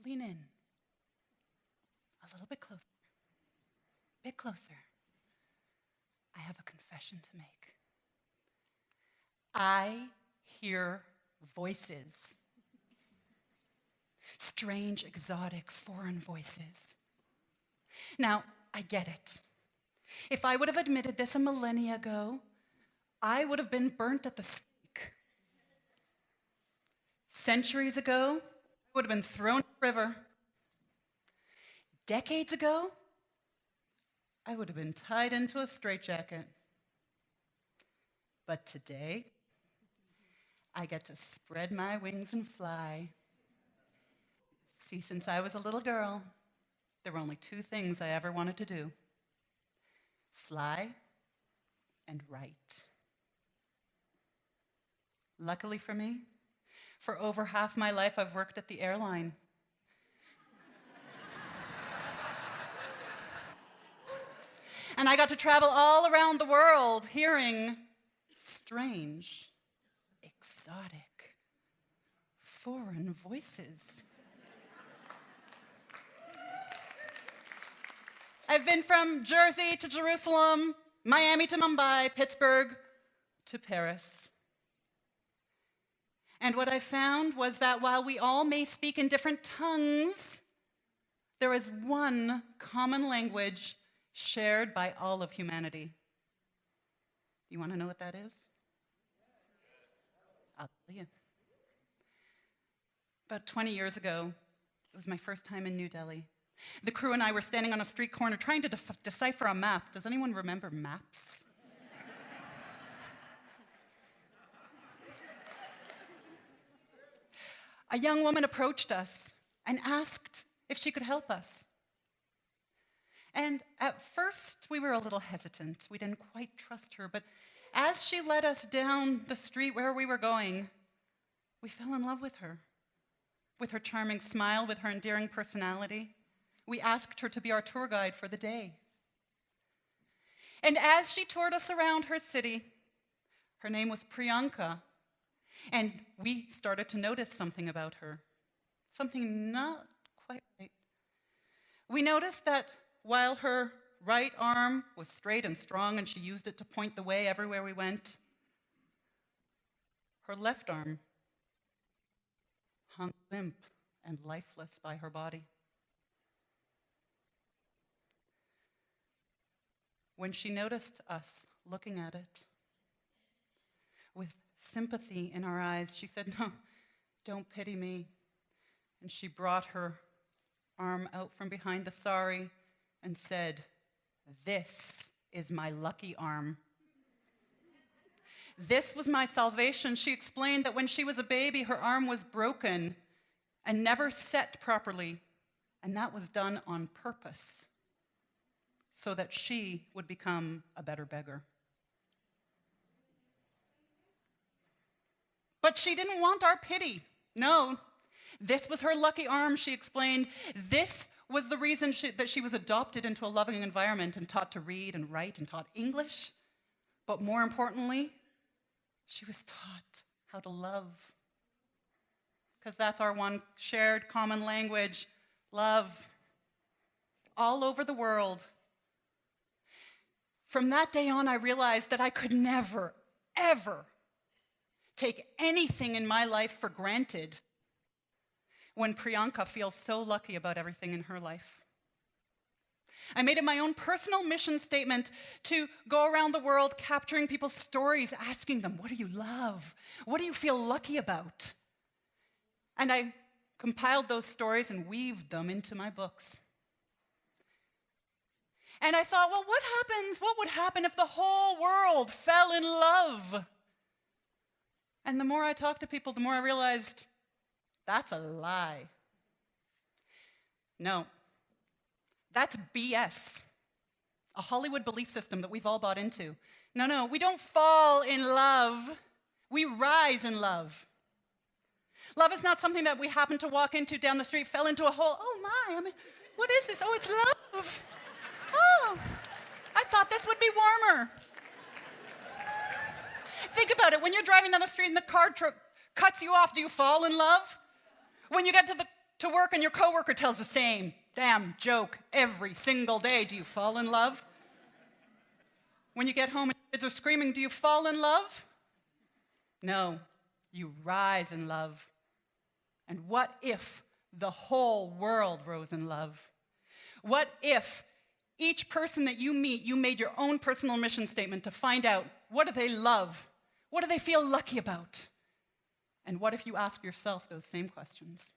Lean in. A little bit closer. Bit closer. I have a confession to make. I hear voices. Strange, exotic, foreign voices. Now, I get it. If I would have admitted this a millennia ago, I would have been burnt at the stake. Centuries ago, I would have been thrown in the river. Decades ago, I would have been tied into a straitjacket. But today, I get to spread my wings and fly. See, since I was a little girl, there were only two things I ever wanted to do: fly and write. Luckily for me, for over half my life, I've worked at the airline. And I got to travel all around the world hearing strange, exotic, foreign voices. I've been from Jersey to Jerusalem, Miami to Mumbai, Pittsburgh to Paris. And what I found was that while we all may speak in different tongues, there is one common language shared by all of humanity. You want to know what that is? I'll tell you. About 20 years ago, it was my first time in New Delhi. The crew and I were standing on a street corner trying to decipher a map. Does anyone remember maps? A young woman approached us and asked if she could help us. And at first, we were a little hesitant. We didn't quite trust her, but as she led us down the street where we were going, we fell in love with her charming smile, with her endearing personality. We asked her to be our tour guide for the day. And as she toured us around her city, her name was Priyanka, and we started to notice something about her, something not quite right. We noticed that while her right arm was straight and strong and she used it to point the way everywhere we went, her left arm hung limp and lifeless by her body. When she noticed us looking at it, with sympathy in our eyes, she said, "No, don't pity me." And she brought her arm out from behind the sari and said, "This is my lucky arm. This was my salvation." She explained that when she was a baby, her arm was broken and never set properly, and that was done on purpose so that she would become a better beggar. But she didn't want our pity. No, this was her lucky arm, she explained. This was the reason that she was adopted into a loving environment and taught to read and write and taught English. But more importantly, she was taught how to love. Because that's our one shared common language, love. All over the world. From that day on, I realized that I could never, ever take anything in my life for granted when Priyanka feels so lucky about everything in her life. I made it my own personal mission statement to go around the world capturing people's stories, asking them, what do you love? What do you feel lucky about? And I compiled those stories and weaved them into my books. And I thought, well, what would happen if the whole world fell in love? And the more I talked to people, the more I realized that's a lie. No, that's BS. A Hollywood belief system that we've all bought into. No, we don't fall in love. We rise in love. Love is not something that we happen to walk into down the street, fell into a hole. Oh my, what is this? Oh, it's love. Oh, I thought this would be warmer. Think about it. When you're driving down the street and the car truck cuts you off, do you fall in love? When you get to the to work and your coworker tells the same damn joke every single day, do you fall in love? When you get home and your kids are screaming, do you fall in love? No, you rise in love. And what if the whole world rose in love? What if each person that you meet, you made your own personal mission statement to find out, what do they love? What do they feel lucky about? And what if you ask yourself those same questions?